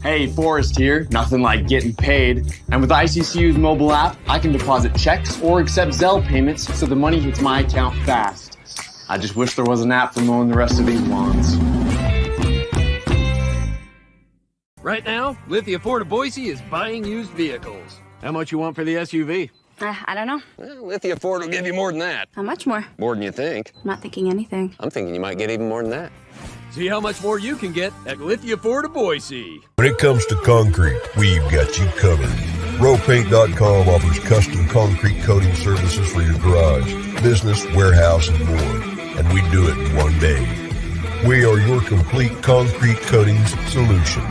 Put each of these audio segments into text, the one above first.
Hey, Forrest here. Nothing like getting paid. And with ICCU's mobile app, I can deposit checks or accept Zelle payments so the money hits my account fast. I just wish there was an app for mowing the rest of these lawns. Right now, Lithia Ford of Boise is buying used vehicles. How much you want for the SUV? I don't know. Well, Lithia Ford will give you more than that. How much more? More than you think. I'm not thinking anything. I'm thinking you might get even more than that. See how much more you can get at Lithia Ford of Boise. When it comes to concrete, we've got you covered. Rowpaint.com offers custom concrete coating services for your garage, business, warehouse, and more. And we do it in one day. We are your complete concrete coatings solution.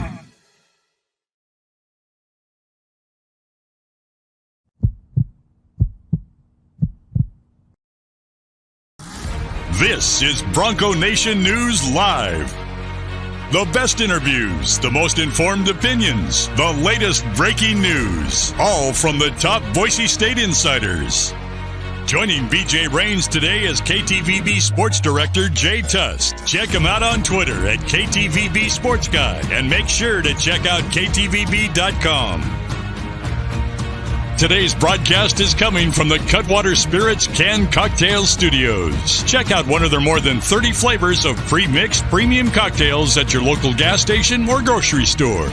This is Bronco Nation News Live. The best interviews, the most informed opinions, the latest breaking news, all from the top Boise State insiders. Joining BJ Rains today is KTVB Sports Director Jay Tust. Check him out on Twitter at KTVB Sports Guy and make sure to check out KTVB.com. Today's broadcast is coming from the Cutwater Spirits Canned Cocktail Studios. Check out one of their more than 30 flavors of pre-mixed premium cocktails at your local gas station or grocery store.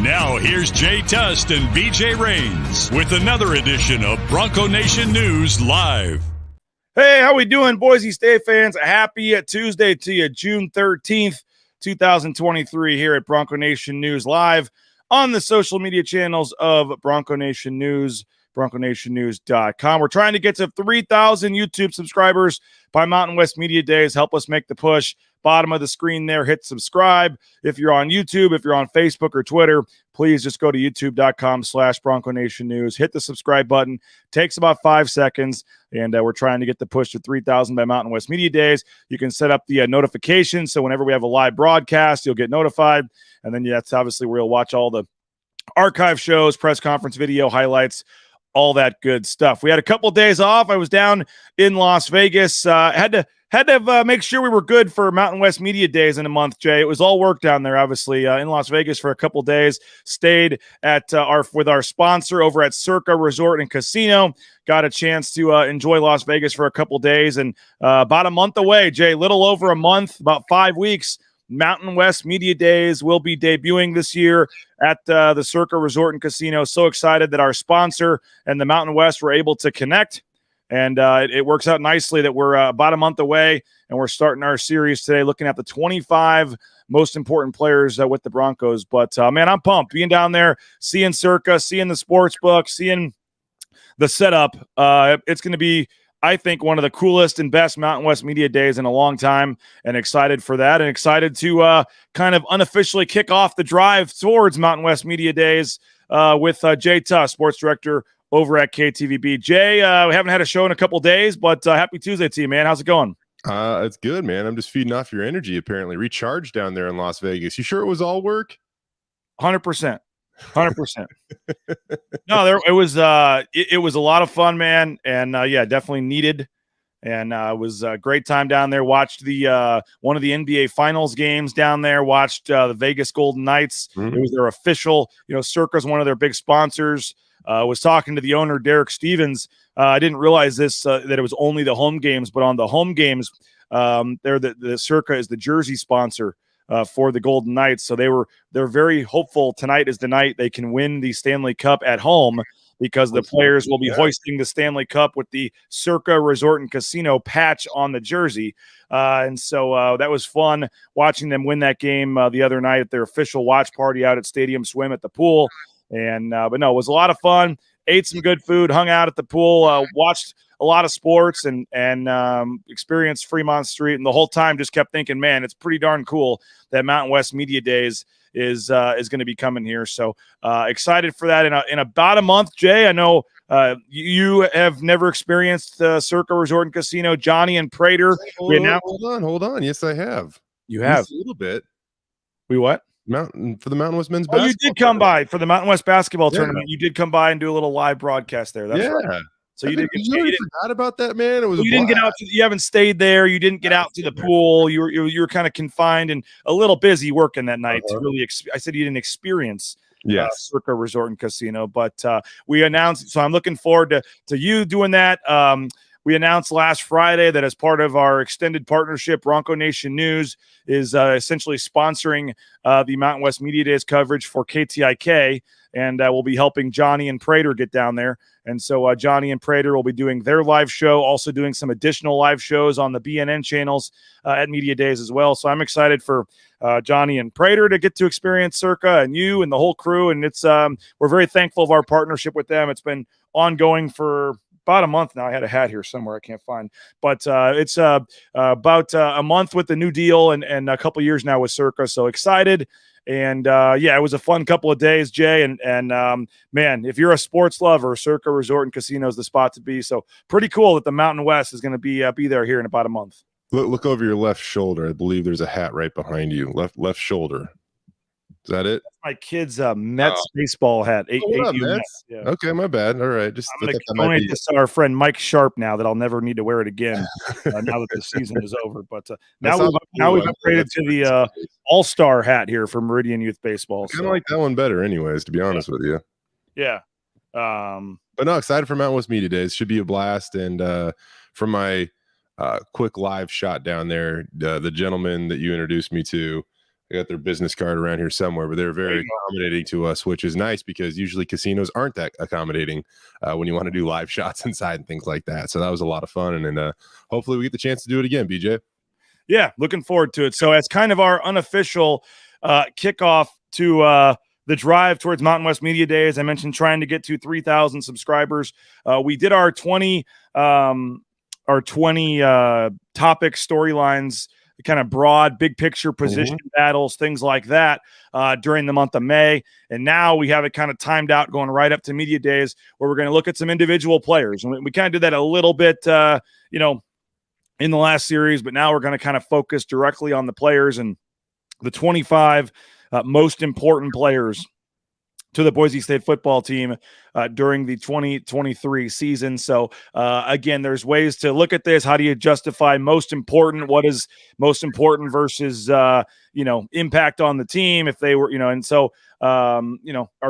Now here's Jay Tust and BJ Rains with another edition of Bronco Nation News Live. Hey, how we doing, Boise State fans? A happy Tuesday to you, June 13th, 2023 here at Bronco Nation News Live. On the social media channels of Bronco Nation News, bronconationnews.com. We're trying to get to 3,000 YouTube subscribers by Mountain West Media Days. Help us make the push. Bottom of the screen there, hit subscribe. If you're on YouTube, if you're on Facebook or Twitter, please just go to youtube.com/Bronco Nation News. Hit the subscribe button. Takes about 5 seconds, and we're trying to get the push to 3,000 by Mountain West Media Days. You can set up the notifications, so whenever we have a live broadcast, you'll get notified. And then that's obviously where you'll watch all the archive shows, press conference video highlights, all that good stuff. We had a couple of days off. I was down in Las Vegas. Had to make sure we were good for Mountain West Media Days in a month, Jay. It was all work down there, obviously, in Las Vegas for a couple of days. Stayed at with our sponsor over at Circa Resort and Casino. Got a chance to enjoy Las Vegas for a couple of days, and about a month away, Jay. Little over a month, about 5 weeks. Mountain West Media Days will be debuting this year at the Circa Resort and Casino. So excited that our sponsor and the Mountain West were able to connect. And it works out nicely that we're about a month away, and we're starting our series today looking at the 25 most important players with the Broncos. But, man, I'm pumped. Being down there, seeing Circa, seeing the sports book, seeing the setup. It's going to be, I think, one of the coolest and best Mountain West Media Days in a long time, and excited for that, and excited to kind of unofficially kick off the drive towards Mountain West Media Days with Jay Tust, Sports Director over at KTVB. Jay, we haven't had a show in a couple days, but happy Tuesday to you, man. How's it going? It's good, man. I'm just feeding off your energy, apparently. Recharged down there in Las Vegas. You sure it was all work? 100%. 100%. No, it was a lot of fun, man, and yeah, definitely needed. And it was a great time down there. Watched the one of the NBA Finals games down there. Watched the Vegas Golden Knights. It was their official. Circa's one of their big sponsors. Was talking to the owner, Derek Stevens. I didn't realize this that it was only the home games, but on the home games, the Circa is the jersey sponsor for the Golden Knights. So they're very hopeful tonight is the night they can win the Stanley Cup at home, because the players will be hoisting the Stanley Cup with the Circa Resort and Casino patch on the jersey. And so that was fun watching them win that game the other night at their official watch party out at Stadium Swim at the pool. And but no, it was a lot of fun. Ate some good food, hung out at the pool, watched a lot of sports, and experienced Fremont Street. And the whole time just kept thinking, man, it's pretty darn cool that Mountain West Media Days is going to be coming here. So excited for that in about a month. Jay, I know you have never experienced Circa Resort and Casino. Johnny and Prater. Hold on. Yes, I have. You have? Just a little bit. We what? For the Mountain West men's basketball. You did come by for the Mountain West basketball tournament. You did come by and do a little live broadcast there. That's right. So you didn't get, you already forgot about that, man. It was you didn't get out. You haven't stayed there. You didn't get out to the pool. You were kind of confined and a little busy working that night. To really, I said you didn't experience Circa Resort and Casino, but we announced. So I'm looking forward to you doing that. We announced last Friday that as part of our extended partnership, Bronco Nation News is essentially sponsoring the Mountain West Media Days coverage for KTIK, and we'll be helping Johnny and Prater get down there. And so Johnny and Prater will be doing their live show, also doing some additional live shows on the BNN channels at Media Days as well. So I'm excited for Johnny and Prater to get to experience Circa, and you and the whole crew. And it's we're very thankful of our partnership with them. It's been ongoing for about a month now. I had a hat here somewhere I can't find, but it's about a month with the new deal and a couple years now with Circa. So excited. And it was a fun couple of days, Jay. And man, if you're a sports lover, Circa Resort and Casino is the spot to be. So pretty cool that the Mountain West is going to be there here in about a month. Look over your left shoulder. I believe there's a hat right behind you. Left shoulder. Is that it? That's my kid's Mets baseball hat. Mets? Yeah. Okay, my bad. All right. Just I'm going to donate this to our friend Mike Sharp now that I'll never need to wear it again now that the season is over. But now we've upgraded to the All-Star hat here for Meridian Youth Baseball. I kind of like that one better anyways, to be honest with you. Yeah. But no, excited for Mountain West Media Days. Should be a blast. And for my quick live shot down there, the gentleman that you introduced me to, they got their business card around here somewhere, but they're very accommodating to us, which is nice because usually casinos aren't that accommodating when you want to do live shots inside and things like that. So that was a lot of fun. And hopefully we get the chance to do it again, BJ. Yeah, looking forward to it. So as kind of our unofficial kickoff to the drive towards Mountain West Media Days, I mentioned trying to get to 3,000 subscribers. We did our 20 topic storylines, kind of broad, big picture position battles, things like that during the month of May. And now we have it kind of timed out going right up to Media Days where we're going to look at some individual players. And we kind of did that a little bit, in the last series, but now we're going to kind of focus directly on the players and the 25 most important players to the Boise State football team during the 2023 season. So again, there's ways to look at this. How do you justify most important? What is most important versus, impact on the team if they were, and so, are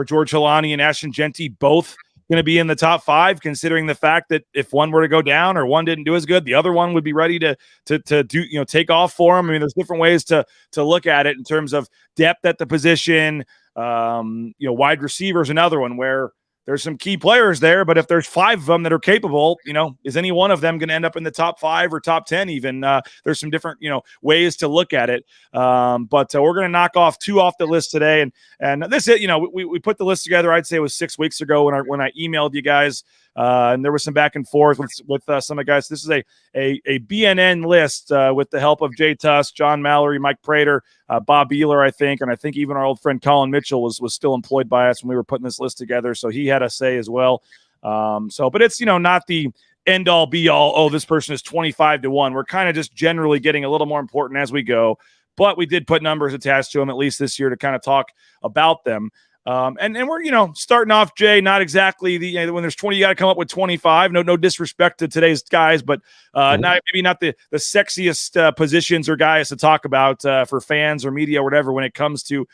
George Helani and Ashton Genty both going to be in the top 5, considering the fact that if one were to go down or one didn't do as good, the other one would be ready to do, take off for them. I mean, there's different ways to look at it in terms of depth at the position. Wide receivers, another one where there's some key players there, but if there's 5 of them that are capable, is any one of them going to end up in the top 5 or top 10 even? There's some different, ways to look at it. But we're going to knock off 2 off the list today. And this is, we put the list together, I'd say it was 6 weeks ago when I emailed you guys. And there was some back and forth with some of the guys. This is a BNN list with the help of Jay Tust, John Mallory, Mike Prater, Bob Beeler, I think. And I think even our old friend Colin Mitchell was still employed by us when we were putting this list together. So he had a say as well. But it's, not the end all be all. Oh, this person is 25-1. We're kind of just generally getting a little more important as we go. But we did put numbers attached to them, at least this year, to kind of talk about them. And we're, starting off, Jay, not exactly when there's 20, you got to come up with 25. No disrespect to today's guys, but maybe not the sexiest positions or guys to talk about for fans or media or whatever when it comes to,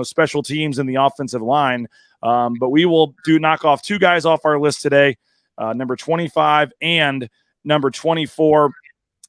special teams and the offensive line. But we will knock off 2 guys off our list today, number 25 and number 24.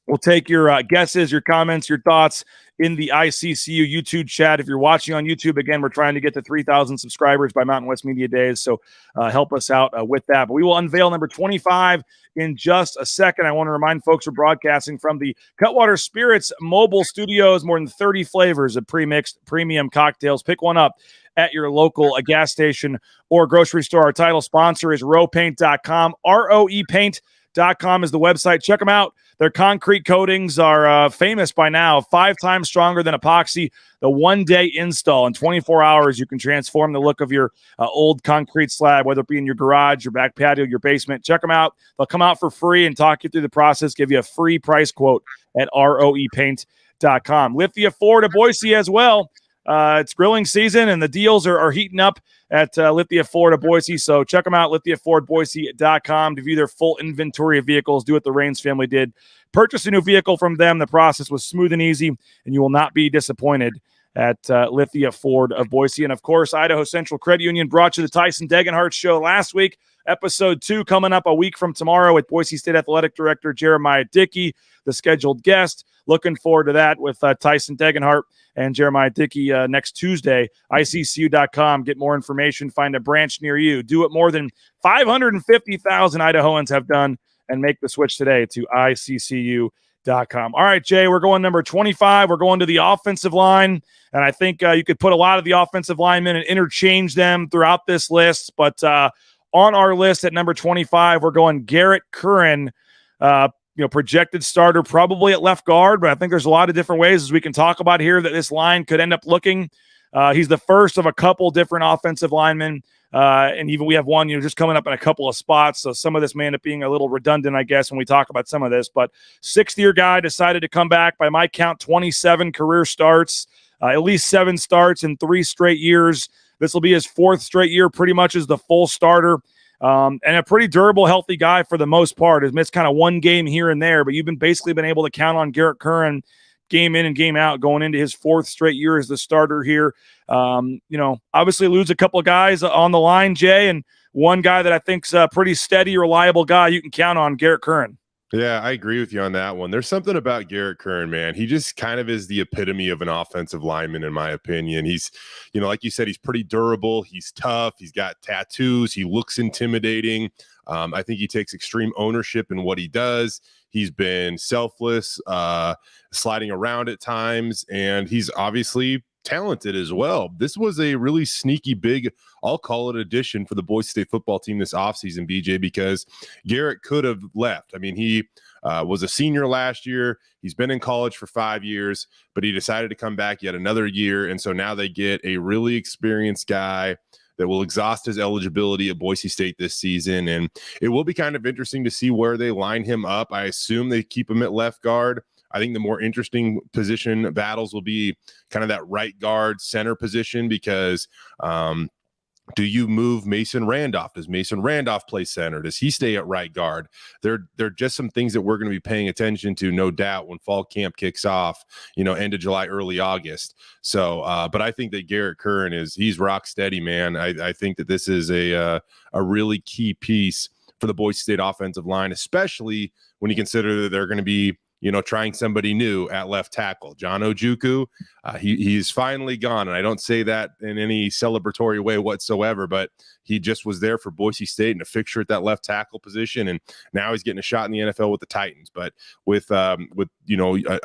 We'll take your guesses, your comments, your thoughts in the ICCU YouTube chat. If you're watching on YouTube, again, we're trying to get to 3,000 subscribers by Mountain West Media Days, so help us out with that. But we will unveil number 25 in just a second. I want to remind folks we're broadcasting from the Cutwater Spirits mobile studios, more than 30 flavors of pre-mixed premium cocktails. Pick one up at your local gas station or grocery store. Our title sponsor is roepaint.com. roepaint.com is the website. Check them out. Their concrete coatings are famous by now, 5 times stronger than epoxy. The one-day install in 24 hours, you can transform the look of your old concrete slab, whether it be in your garage, your back patio, your basement. Check them out. They'll come out for free and talk you through the process, give you a free price quote at roepaint.com. Lithia Ford of Boise as well. it's grilling season, and the deals are heating up at Lithia Ford of Boise. So check them out, lithiafordboise.com, to view their full inventory of vehicles. Do what the Rains family did. Purchase a new vehicle from them. The process was smooth and easy, and you will not be disappointed at Lithia Ford of Boise. And, of course, Idaho Central Credit Union brought you the Tyson Degenhart Show last week. Episode 2 coming up a week from tomorrow with Boise State Athletic Director Jeremiah Dickey, the scheduled guest. Looking forward to that with Tyson Degenhart and Jeremiah Dickey next Tuesday. ICCU.com. Get more information. Find a branch near you. Do what more than 550,000 Idahoans have done, and make the switch today to ICCU.com. All right, Jay, we're going number 25. We're going to the offensive line, and I think you could put a lot of the offensive linemen and interchange them throughout this list, but on our list at number 25, we're going Garrett Curran, projected starter probably at left guard, but I think there's a lot of different ways, as we can talk about here, that this line could end up looking. He's the first of a couple different offensive linemen, and even we have one, just coming up in a couple of spots, so some of this may end up being a little redundant, I guess, when we talk about some of this, but sixth-year guy decided to come back. By my count, 27 career starts, at least 7 starts in 3 straight years. This will be his 4th straight year, pretty much as the full starter, and a pretty durable, healthy guy for the most part. He's missed kind of one game here and there, but you've basically been able to count on Garrett Curran game in and game out going into his 4th straight year as the starter here. Obviously lose a couple of guys on the line, Jay, and one guy that I think's a pretty steady, reliable guy you can count on, Garrett Curran. Yeah, I agree with you on that one. There's something about Garrett Curran, man. He just kind of is the epitome of an offensive lineman, in my opinion. He's, like you said, he's pretty durable. He's tough. He's got tattoos. He looks intimidating. I think he takes extreme ownership in what he does. He's been selfless, sliding around at times, and he's obviously talented as well. This was a really sneaky big, I'll call it, addition for the Boise State football team this offseason, BJ, because Garrett could have left. I mean, he was a senior last year. He's been in college for 5 years, but he decided to come back yet another year. And so now they get a really experienced guy that will exhaust his eligibility at Boise State this season. And it will be kind of interesting to see where they line him up. I assume they keep him at left guard. I think the more interesting position battles will be kind of that right guard center position, because do you move Mason Randolph? Does Mason Randolph play center? Does he stay at right guard? They're just some things that we're going to be paying attention to, no doubt, when fall camp kicks off, end of July, early August. So, but I think that Garrett Curran he's rock steady, man. I think that this is a really key piece for the Boise State offensive line, especially when you consider that they're going to be trying somebody new at left tackle. John Ojukwu, he's finally gone, and I don't say that in any celebratory way whatsoever, but he just was there for Boise State and a fixture at that left tackle position, and now he's getting a shot in the NFL with the Titans. But with a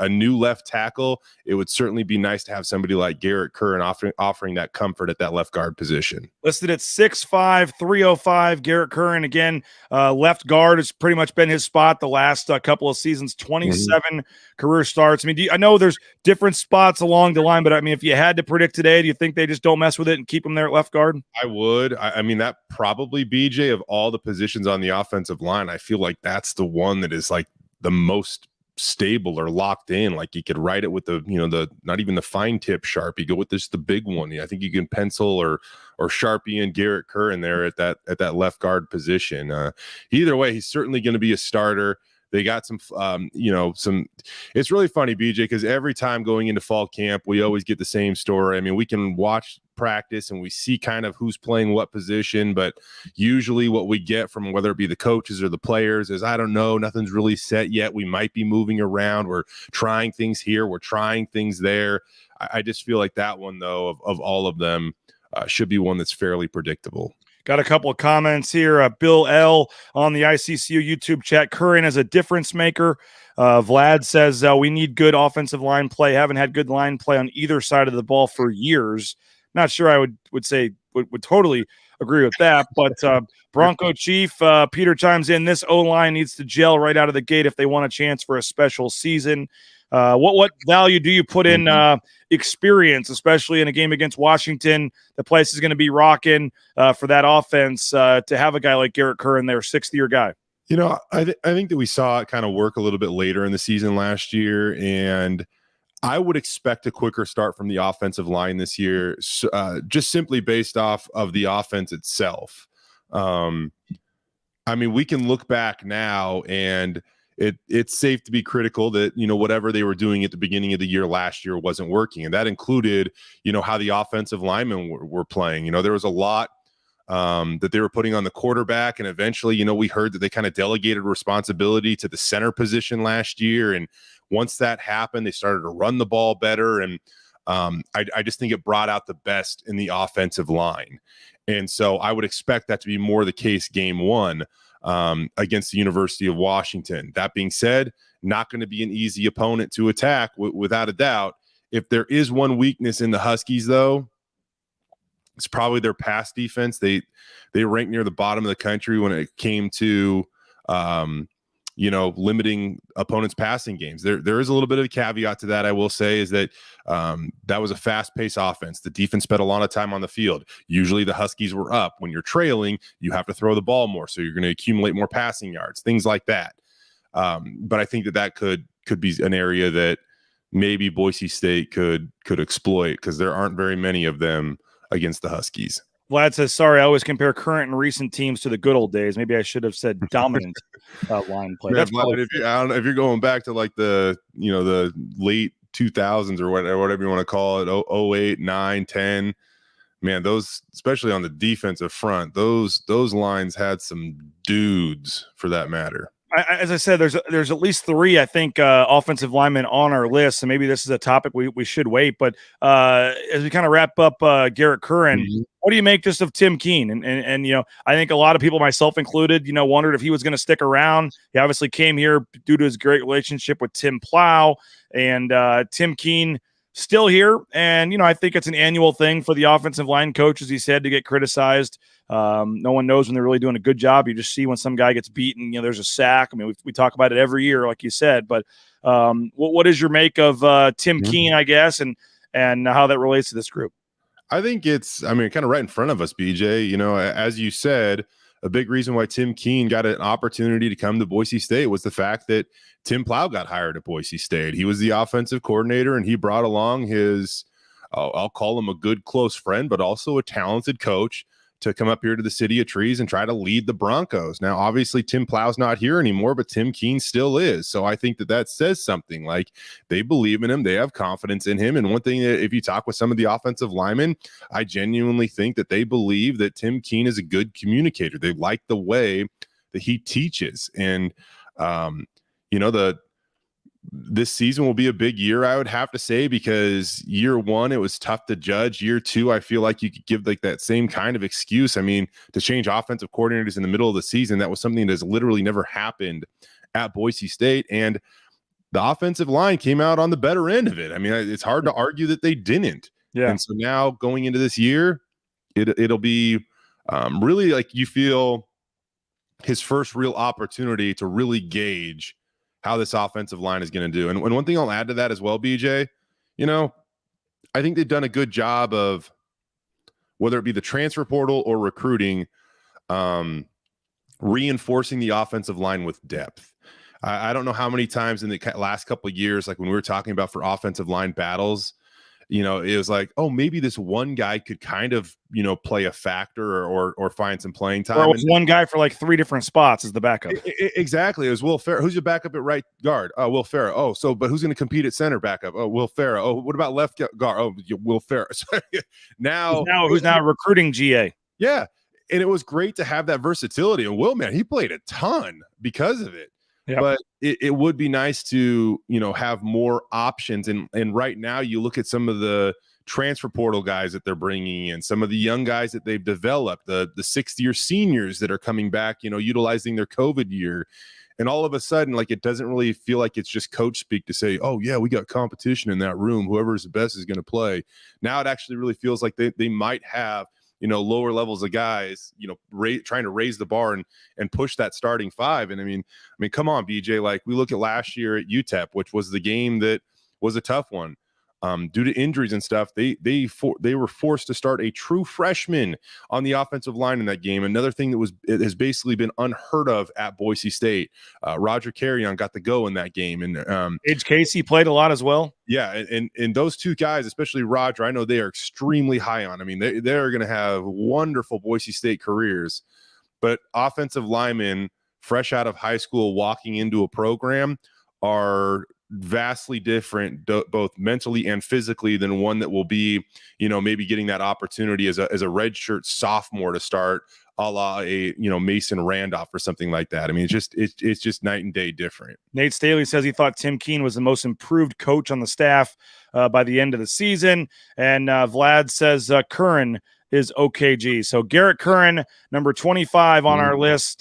new left tackle, it would certainly be nice to have somebody like Garrett Curran offering that comfort at that left guard position. Listed at 6'5", 305, Garrett Curran, again, left guard has pretty much been his spot the last couple of seasons, 27 career starts. I mean, I know there's different spots along the line, but I mean, if you had to predict today, do you think they just don't mess with it and keep him there at left guard? I would. I mean, that probably, BJ, of all the positions on the offensive line, I feel like that's the one that is like the most stable or locked in. Like you could write it with the not even the fine tip Sharpie, go with the big one. I think you can pencil or Sharpie and Garrett Curran there at that left guard position. Either way, he's certainly going to be a starter. They got some it's really funny, BJ, because every time going into fall camp, we always get the same story. I mean, we can watch practice and we see kind of who's playing what position, but usually what we get from whether it be the coaches or the players is, I don't know, nothing's really set yet. We might be moving around. We're trying things here. We're trying things there. I just feel like that one, though, of all of them, should be one that's fairly predictable. Got a couple of comments here. Bill L. on the ICCU YouTube chat. Curran is a difference maker. Vlad says we need good offensive line play. Haven't had good line play on either side of the ball for years. Not sure I would say would totally agree with that. But Bronco Chief Peter chimes in. This O-line needs to gel right out of the gate if they want a chance for a special season. What value do you put in experience, especially in a game against Washington? The place is going to be rocking for that offense to have a guy like Garrett Curran there, 6th-year guy. I think that we saw it kind of work a little bit later in the season last year, and I would expect a quicker start from the offensive line this year, just simply based off of the offense itself. I mean, we can look back now, and it's safe to be critical that, whatever they were doing at the beginning of the year last year wasn't working. And that included, how the offensive linemen were playing. There was a lot that they were putting on the quarterback. And eventually, we heard that they kind of delegated responsibility to the center position last year. And once that happened, they started to run the ball better. And I just think it brought out the best in the offensive line. And so I would expect that to be more the case game one against the University of Washington. That being said, not going to be an easy opponent to attack without a doubt. If there is one weakness in the Huskies, though, it's probably their pass defense. They rank near the bottom of the country when it came to limiting opponents' passing games. There is a little bit of a caveat to that, I will say, is that that was a fast-paced offense. The defense spent a lot of time on the field. Usually the Huskies were up. When you're trailing, you have to throw the ball more, so you're going to accumulate more passing yards, things like that. But I think that could be an area that maybe Boise State could exploit, because there aren't very many of them against the Huskies. Vlad says, sorry, I always compare current and recent teams to the good old days. Maybe I should have said dominant line play. Man, Vlad, I don't know if you're going back to like the late 2000s or whatever you want to call it, 08, 9, 10. Man, those, especially on the defensive front, those lines had some dudes, for that matter. As I said, there's at least three, I think, offensive linemen on our list, and maybe this is a topic we should wait. But as we kind of wrap up Garrett Curran, what do you make just of Tim Keene? And I think a lot of people, myself included, wondered if he was going to stick around. He obviously came here due to his great relationship with Tim Plow, and Tim Keene still here. And, I think it's an annual thing for the offensive line coach, as he said, to get criticized. No one knows when they're really doing a good job. You just see when some guy gets beaten, there's a sack. I mean, we talk about it every year, like you said, but what is your make of Tim Keene, I guess, and how that relates to this group? I think it's kind of right in front of us, BJ. As you said, a big reason why Tim Keene got an opportunity to come to Boise State was the fact that Tim Plow got hired at Boise State. He was the offensive coordinator, and he brought along his, I'll call him a good close friend, but also a talented coach, to come up here to the City of Trees and try to lead the Broncos. Now, obviously, Tim Plow's not here anymore, but Tim Keene still is. So I think that says something. Like, they believe in him. They have confidence in him. And one thing that, if you talk with some of the offensive linemen, I genuinely think that they believe that Tim Keene is a good communicator. They like the way that he teaches. And, this season will be a big year, I would have to say, because year one, it was tough to judge. Year two, I feel like you could give like that same kind of excuse. I mean, to change offensive coordinators in the middle of the season, that was something that has literally never happened at Boise State. And the offensive line came out on the better end of it. I mean, it's hard to argue that they didn't. Yeah. And so now going into this year, it'll be really like, you feel his first real opportunity to really gauge how this offensive line is going to do. And one thing I'll add to that as well, BJ, I think they've done a good job of, whether it be the transfer portal or recruiting, reinforcing the offensive line with depth. I don't know how many times in the last couple of years, like when we were talking about for offensive line battles, it was like, oh, maybe this one guy could kind of, play a factor or find some playing time. Or it was one guy for like three different spots as the backup. Exactly. It was Will Ferrell. Who's your backup at right guard? Will Ferrell. Oh, but who's going to compete at center backup? Oh, Will Ferrell. Oh, what about left guard? Oh, Will Ferrell. Who's now recruiting GA? Yeah. And it was great to have that versatility. And Will, man, he played a ton because of it. Yep. But it would be nice to, have more options. And right now you look at some of the transfer portal guys that they're bringing in, some of the young guys that they've developed, the sixth-year seniors that are coming back, utilizing their COVID year. And all of a sudden, like, it doesn't really feel like it's just coach speak to say, oh, yeah, we got competition in that room. Whoever's the best is going to play. Now it actually really feels like they might have, lower levels of guys, trying to raise the bar and push that starting five. And I mean, come on, BJ, like we look at last year at UTEP, which was the game that was a tough one. Due to injuries and stuff, they were forced to start a true freshman on the offensive line in that game. Another thing that has basically been unheard of at Boise State. Roger Carrion got the go in that game, and Age Casey played a lot as well. Yeah, and those two guys, especially Roger, I know they are extremely high on. I mean, they're going to have wonderful Boise State careers, but offensive linemen fresh out of high school walking into a program are vastly different, both mentally and physically, than one that will be, maybe getting that opportunity as a redshirt sophomore to start, a la Mason Randolph or something like that. I mean, it's just night and day different. Nate Staley says he thought Tim Keene was the most improved coach on the staff by the end of the season, and Vlad says Curran is OKG. So Garrett Curran, number 25 on our list,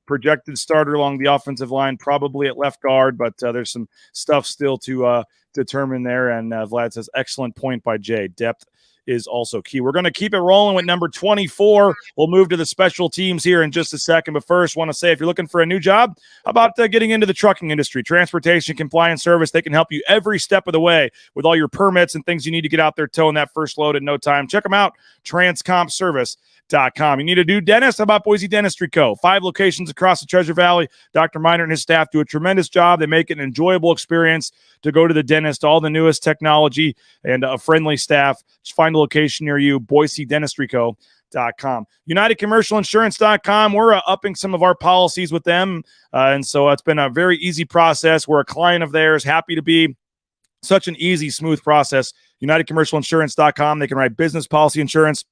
projected starter along the offensive line, probably at left guard, but there's some stuff still to determine there. And Vlad says, excellent point by Jay. Depth is also key. We're going to keep it rolling with number 24. We'll move to the special teams here in just a second. But first, want to say, if you're looking for a new job, how about getting into the trucking industry? Transportation Compliance Service, they can help you every step of the way with all your permits and things you need to get out there towing that first load in no time. Check them out, transcompservice.com. You need a new dentist? How about Boise Dentistry Co.? 5 locations across the Treasure Valley. Dr. Miner and his staff do a tremendous job. They make it an enjoyable experience to go to the dentist, all the newest technology and a friendly staff. Just find a location near you, BoiseDentistryCo.com. UnitedCommercialInsurance.com. We're upping some of our policies with them, and so it's been a very easy process. We're a client of theirs, happy to be. Such an easy, smooth process. UnitedCommercialInsurance.com. They can write business policy insurance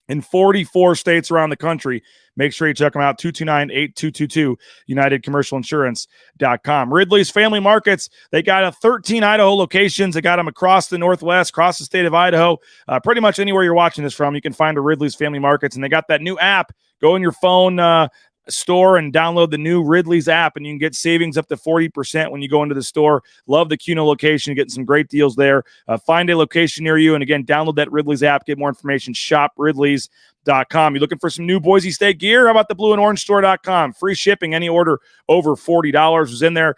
in 44 states around the country. Make sure you check them out, 229-8222, UnitedCommercialInsurance.com. Ridley's Family Markets, they got 13 Idaho locations. They got them across the Northwest, across the state of Idaho. Pretty much anywhere you're watching this from, you can find a Ridley's Family Markets, and they got that new app. Go in your phone store and download the new Ridley's app, and you can get savings up to 40% when you go into the store. Love the Cuno location, getting some great deals there. Find a location near you, and again, download that Ridley's app. Get more information. Shop Ridley's.com. You looking for some new Boise State gear? How about the blueandorange.store.com? Free shipping, any order over $40. Was in there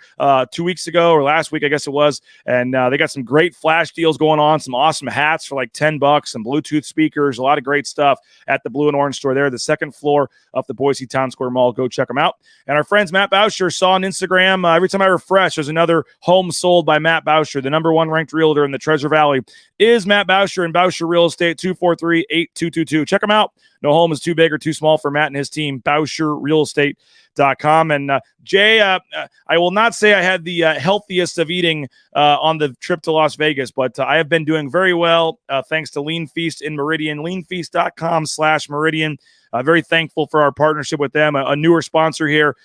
2 weeks ago, or last week, I guess it was. And they got some great flash deals going on, some awesome hats for like $10, some Bluetooth speakers, a lot of great stuff at the Blue and Orange store there, the second floor of the Boise Town Square Mall. Go check them out. And our friends Matt Bauscher saw on Instagram, every time I refresh, there's another home sold by Matt Bauscher. The number 1 ranked realtor in the Treasure Valley is Matt Bauscher and Bauscher Real Estate, 243-8222. Check them out. No home is too big or too small for Matt and his team, BauscherRealEstate.com. And Jay, I will not say I had the healthiest of eating on the trip to Las Vegas, but I have been doing very well thanks to Lean Feast in Meridian, leanfeast.com/Meridian. Very thankful for our partnership with them, a newer sponsor here.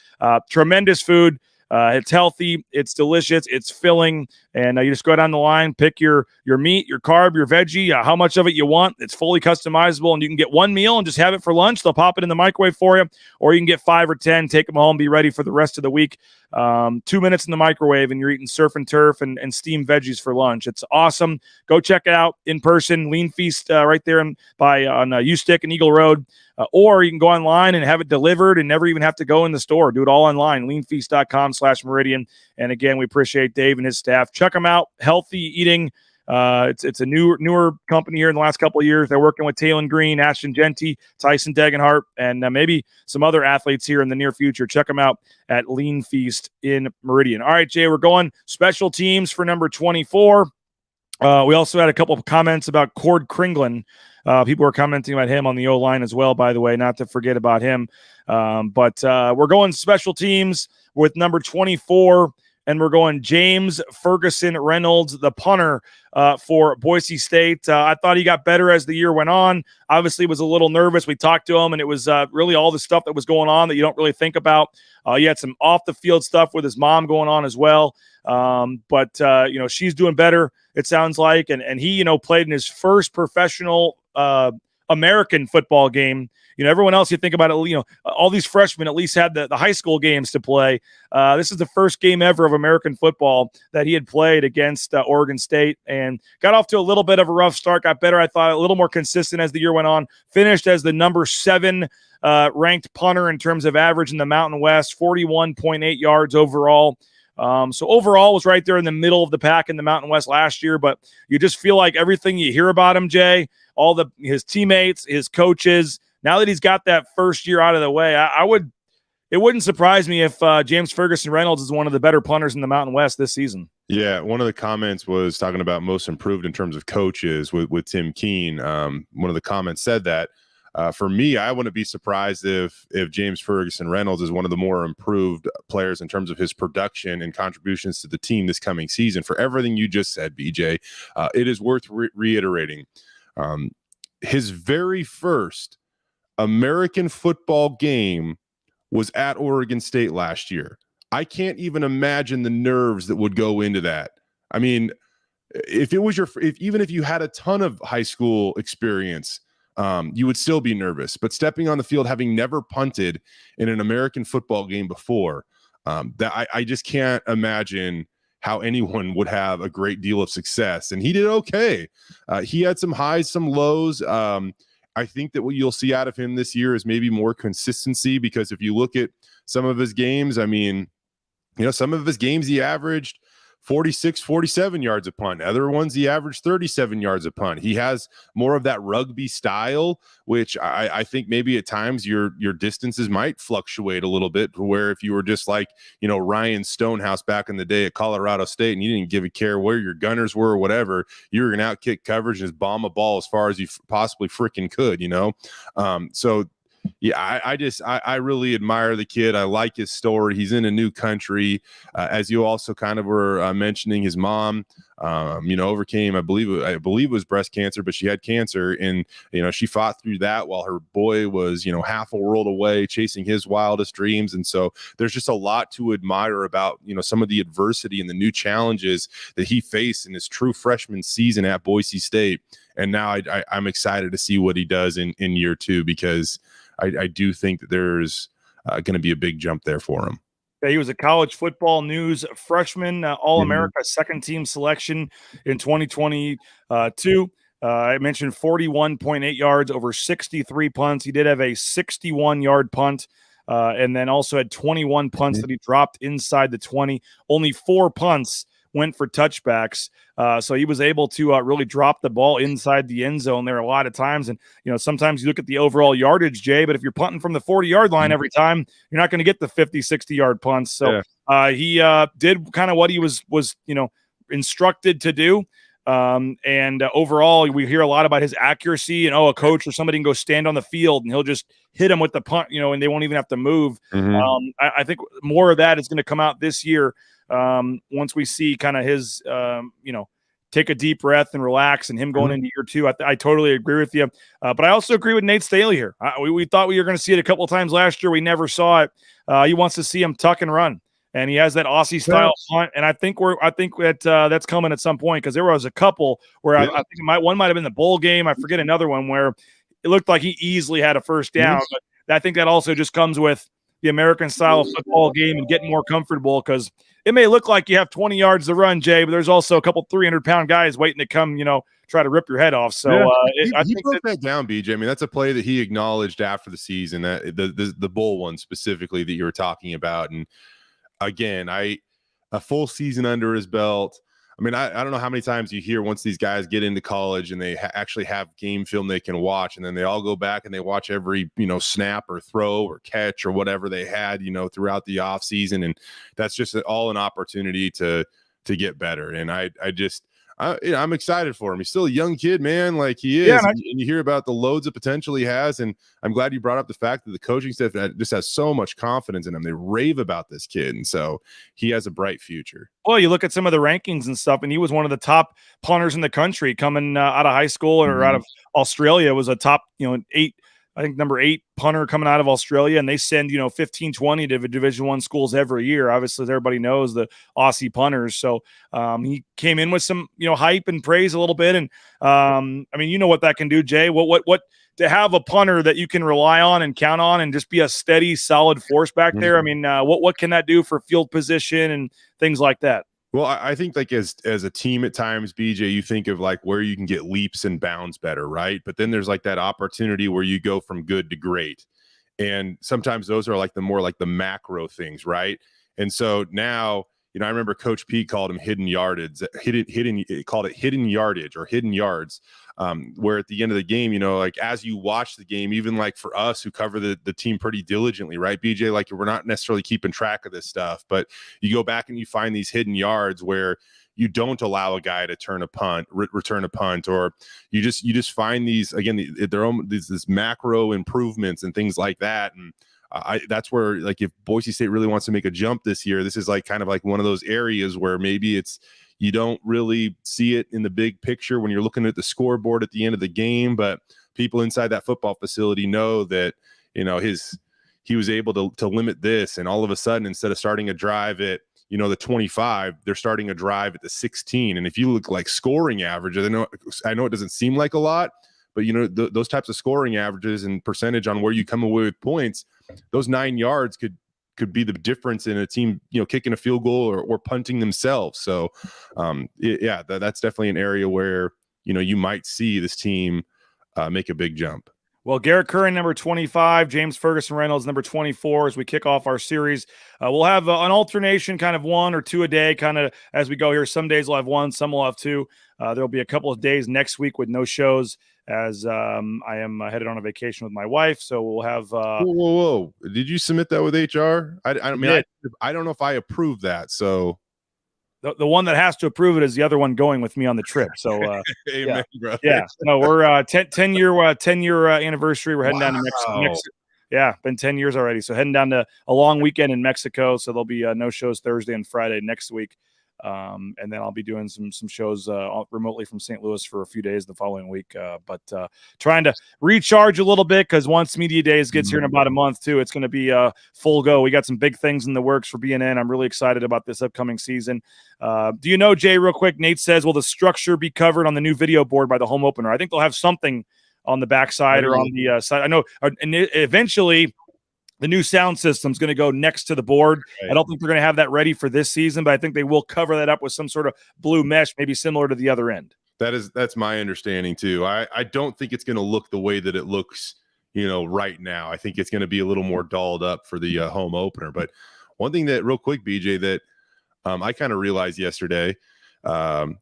Tremendous food. It's healthy, it's delicious, it's filling, and you just go down the line, pick your meat, your carb, your veggie, how much of it you want. It's fully customizable, and you can get one meal and just have it for lunch. They'll pop it in the microwave for you, or you can get 5 or 10, take them home, be ready for the rest of the week. 2 minutes in the microwave, and you're eating surf and turf and steamed veggies for lunch. It's awesome. Go check it out in person. Lean Feast right there on U-Stick and Eagle Road. Or you can go online and have it delivered and never even have to go in the store. Do it all online, leanfeast.com/Meridian. And again, we appreciate Dave and his staff. Check them out. Healthy eating. It's a newer company here in the last couple of years. They're working with Taylon Green, Ashton Genty, Tyson Degenhart, and maybe some other athletes here in the near future. Check them out at Lean Feast in Meridian. All right, Jay, we're going special teams for number 24. We also had a couple of comments about Cord Kringlin. People were commenting about him on the O-line as well, by the way, not to forget about him. But we're going special teams with number 24, and we're going James Ferguson Reynolds, the punter for Boise State. I thought he got better as the year went on. Obviously, was a little nervous. We talked to him, and it was really all the stuff that was going on that you don't really think about. He had some off-the-field stuff with his mom going on as well. But she's doing better, it sounds like. And he, played in his first professional American football game. Everyone else, you think about it, all these freshmen at least had the high school games to play. This is the first game ever of American football that he had played against Oregon State, and got off to a little bit of a rough start, got better, I thought, a little more consistent as the year went on, finished as the number 7 ranked punter in terms of average in the Mountain West, 41.8 yards overall. So overall was right there in the middle of the pack in the Mountain West last year, but you just feel like everything you hear about him, Jay, his teammates, his coaches, now that he's got that first year out of the way, it wouldn't surprise me if James Ferguson Reynolds is one of the better punters in the Mountain West this season. Yeah, one of the comments was talking about most improved in terms of coaches with Tim Keene. One of the comments said that. For me, I wouldn't be surprised if James Ferguson Reynolds is one of the more improved players in terms of his production and contributions to the team this coming season. For everything you just said, BJ, it is worth reiterating. His very first American football game was at Oregon State last year. I can't even imagine the nerves that would go into that. I mean, even if you had a ton of high school experience, you would still be nervous. But stepping on the field, having never punted in an American football game before, that I just can't imagine how anyone would have a great deal of success. And he did okay. He had some highs, some lows. I think that what you'll see out of him this year is maybe more consistency, because if you look at some of his games, I mean, some of his games he averaged 46, 47 yards a punt. Other ones he averaged 37 yards a punt. He has more of that rugby style, which I think maybe at times your distances might fluctuate a little bit, where if you were just like, Ryan Stonehouse back in the day at Colorado State and you didn't give a care where your gunners were or whatever, you were going to outkick coverage and just bomb a ball as far as you possibly freaking could, So yeah, I really admire the kid. I like his story. He's in a new country. As you also kind of were mentioning, his mom, overcame, I believe it was breast cancer, but she had cancer, and she fought through that while her boy was half a world away chasing his wildest dreams. And so there's just a lot to admire about some of the adversity and the new challenges that he faced in his true freshman season at Boise State. And now I'm excited to see what he does in year two, because I do think that there's going to be a big jump there for him. Yeah, he was a College Football News freshman, All-America second team selection in 2022. I mentioned 41.8 yards over 63 punts. He did have a 61-yard punt, and then also had 21 punts that he dropped inside the 20. Only 4 punts went for touchbacks. So he was able to really drop the ball inside the end zone there a lot of times. And, sometimes you look at the overall yardage, Jay, but if you're punting from the 40-yard line every time, you're not going to get the 50, 60-yard punts. So he did kind of what he was instructed to do. And overall, we hear a lot about his accuracy and, a coach or somebody can go stand on the field and he'll just hit him with the punt, and they won't even have to move. I think more of that is going to come out this year. Once we see kind of his, take a deep breath and relax, and him going into year two. I totally agree with you. But I also agree with Nate Staley here. We thought we were going to see it a couple of times last year. We never saw it. He wants to see him tuck and run, and he has that Aussie style punt. And I think that's coming at some point, because there was a couple where I think one might have been the bowl game. I forget another one where it looked like he easily had a first down. But I think that also just comes with the American style of football game and getting more comfortable, because it may look like you have 20 yards to run, Jay, but there's also a couple 300-pound guys waiting to come, try to rip your head off. So I think broke that down, BJ. I mean, that's a play that he acknowledged after the season, that the bowl one specifically that you were talking about. And again, a full season under his belt. I mean, I don't know how many times you hear once these guys get into college and they actually have game film they can watch, and then they all go back and they watch every, snap or throw or catch or whatever they had, throughout the off season. And that's just all an opportunity to get better. And I'm excited for him. He's still a young kid, man. Like he is. Yeah, and you hear about the loads of potential he has. And I'm glad you brought up the fact that the coaching staff just has so much confidence in him. They rave about this kid. And so he has a bright future. Well, you look at some of the rankings and stuff, and he was one of the top punters in the country coming out of high school or out of Australia. Was a top, number 8 punter coming out of Australia, and they send 15, 20 to Division I schools every year. Obviously, as everybody knows, the Aussie punters. So he came in with some hype and praise a little bit, and what that can do, Jay. What to have a punter that you can rely on and count on, and just be a steady, solid force back there. I mean, what can that do for field position and things like that? Well, I think like as a team at times, BJ, you think of like where you can get leaps and bounds better, right? But then there's like that opportunity where you go from good to great. And sometimes those are like the more like the macro things, right? And so now I remember Coach Pete called him hidden yardage, called it hidden yardage or hidden yards, where at the end of the game, like as you watch the game, even like for us who cover the team pretty diligently, right, BJ, like we're not necessarily keeping track of this stuff, but you go back and you find these hidden yards where you don't allow a guy to return a punt, or you just find these, again, their own, these macro improvements and things like that. And that's where, like, if Boise State really wants to make a jump this year, this is like kind of like one of those areas where maybe you don't really see it in the big picture when you're looking at the scoreboard at the end of the game, but people inside that football facility know that, he was able to limit this, and all of a sudden, instead of starting a drive at the 25, they're starting a drive at the 16. And if you look like scoring averages, I know it doesn't seem like a lot, but those types of scoring averages and percentage on where you come away with points, those 9 yards could be the difference in a team, kicking a field goal or punting themselves. So that's definitely an area where, you might see this team make a big jump. Well, Garrett Curran, number 25, James Ferguson Reynolds, number 24, as we kick off our series. We'll have an alternation, kind of 1 or 2 a day, kind of as we go here. Some days we'll have 1, some will have 2. There'll be a couple of days next week with no shows, as I am headed on a vacation with my wife. So we'll have. Whoa! Did you submit that with HR? I mean, I don't know if I approve that. So. The one that has to approve it is the other one going with me on the trip. So, amen, brother. Yeah. No, we're 10 year anniversary. We're heading down to Mexico. Yeah, been 10 years already. So heading down to a long weekend in Mexico. So there'll be no shows Thursday and Friday next week. And then I'll be doing some shows remotely from St. Louis for a few days the following week. But trying to recharge a little bit, because once Media Days gets here in about a month too, it's going to be full go. We got some big things in the works for BNN. I'm really excited about this upcoming season. Do you know, Jay, real quick, Nate says, will the structure be covered on the new video board by the home opener? I think they'll have something on the backside or on the side. I know, and eventually the new sound system is going to go next to the board. Right. I don't think they're going to have that ready for this season, but I think they will cover that up with some sort of blue mesh, maybe similar to the other end. That's my understanding too. I don't think it's going to look the way that it looks, right now. I think it's going to be a little more dolled up for the home opener. But one thing that, real quick, BJ, that I kind of realized yesterday,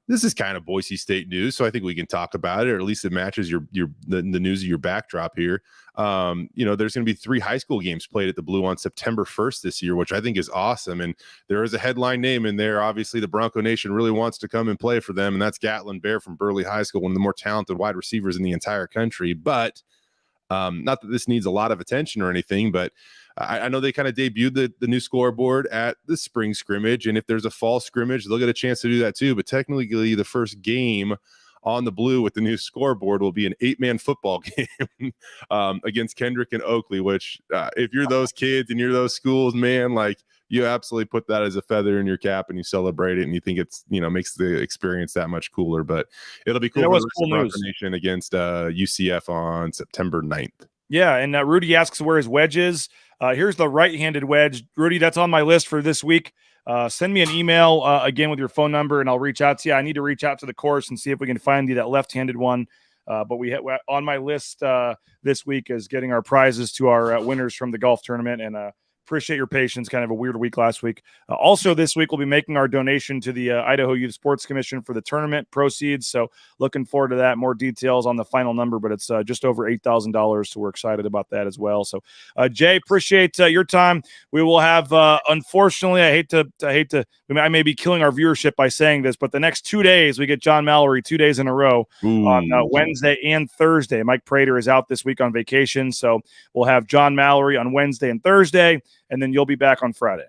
this is kind of Boise State news, so I think we can talk about it, or at least it matches the news of your backdrop here. There's going to be 3 high school games played at the Blue on September 1st this year, which I think is awesome. And there is a headline name in there. Obviously, the Bronco Nation really wants to come and play for them, and that's Gatlin Bear from Burley High School, one of the more talented wide receivers in the entire country. But not that this needs a lot of attention or anything, but I know they kind of debuted the new scoreboard at the spring scrimmage, and if there's a fall scrimmage, they'll get a chance to do that too. But technically, the first game on the Blue with the new scoreboard will be an 8-man football game against Kendrick and Oakley, which if you're those kids and you're those schools, man, like, you absolutely put that as a feather in your cap and you celebrate it, and you think it's, makes the experience that much cooler. But it'll be cool for the cool Bronco Nation against UCF on September 9th. Yeah, and Rudy asks where his wedge is. Here's the right-handed wedge. Rudy, that's on my list for this week. Send me an email again with your phone number, and I'll reach out to you. I need to reach out to the course and see if we can find you that left-handed one. But we on my list this week is getting our prizes to our winners from the golf tournament, and appreciate your patience. Kind of a weird week last week. Also this week, we'll be making our donation to the Idaho Youth Sports Commission for the tournament proceeds. So looking forward to that. More details on the final number, but it's just over $8,000. So we're excited about that as well. So Jay, appreciate your time. We will have, unfortunately, I may be killing our viewership by saying this, but the next 2 days, we get John Mallory 2 days in a row on Wednesday and Thursday. Mike Prater is out this week on vacation. So we'll have John Mallory on Wednesday and Thursday, and then you'll be back on Friday.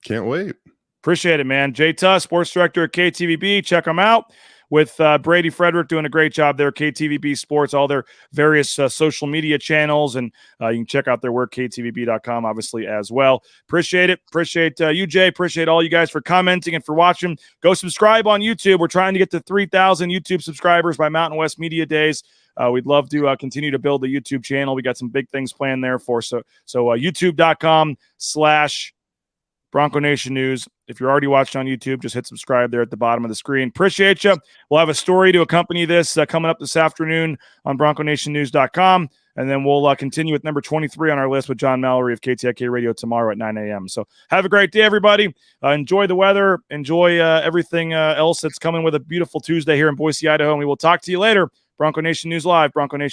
Can't wait. Appreciate it, man. Jay Tust, sports director at KTVB. Check them out with Brady Frederick doing a great job there. KTVB Sports, all their various social media channels, and you can check out their work, ktvb.com, obviously, as well. Appreciate it. Appreciate you, Jay. Appreciate all you guys for commenting and for watching. Go subscribe on YouTube. We're trying to get to 3,000 YouTube subscribers by Mountain West Media Days. We'd love to continue to build the YouTube channel. We got some big things planned there for so youtube.com/Bronco Nation News. If you're already watching on YouTube, just hit subscribe there at the bottom of the screen. Appreciate you. We'll have a story to accompany this coming up this afternoon on BroncoNationNews.com. And then we'll continue with number 23 on our list with John Mallory of KTIK Radio tomorrow at 9 a.m. So have a great day, everybody. Enjoy the weather. Enjoy everything else that's coming with a beautiful Tuesday here in Boise, Idaho. And we will talk to you later. Bronco Nation News Live, Bronco Nation.